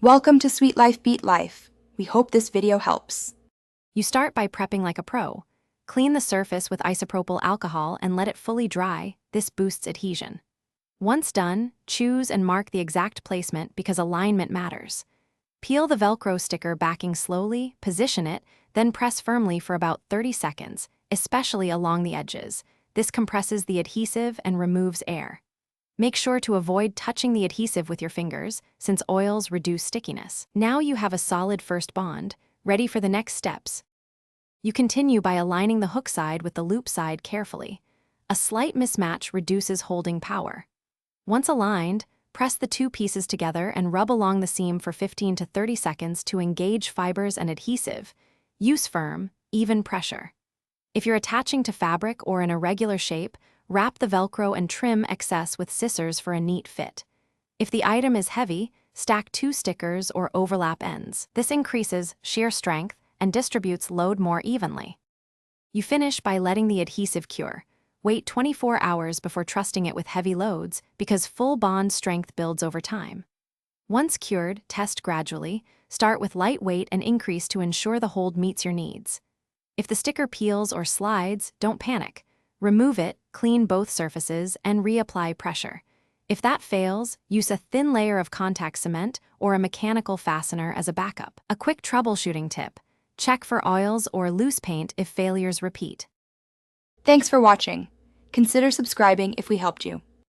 Welcome to Sweet Life Beat Life. We hope this video helps. You start by prepping like a pro. Clean the surface with isopropyl alcohol and let it fully dry. This boosts adhesion. Once done, choose and mark the exact placement because alignment matters. Peel the Velcro sticker backing slowly, position it, then press firmly for about 30 seconds, especially along the edges. This compresses the adhesive and removes air. Make sure to avoid touching the adhesive with your fingers, since oils reduce stickiness. Now you have a solid first bond, ready for the next steps. You continue by aligning the hook side with the loop side carefully. A slight mismatch reduces holding power. Once aligned, press the two pieces together and rub along the seam for 15 to 30 seconds to engage fibers and adhesive. Use firm, even pressure. If you're attaching to fabric or in a regular shape, wrap the Velcro and trim excess with scissors for a neat fit. If the item is heavy, stack two stickers or overlap ends. This increases shear strength and distributes load more evenly. You finish by letting the adhesive cure. Wait 24 hours before trusting it with heavy loads because full bond strength builds over time. Once cured, test gradually. Start with lightweight and increase to ensure the hold meets your needs. If the sticker peels or slides, don't panic. Remove it, clean both surfaces, and reapply pressure. If that fails, use a thin layer of contact cement or a mechanical fastener as a backup. A quick troubleshooting tip: check for oils or loose paint if failures repeat. Thanks for watching. Consider subscribing if we helped you.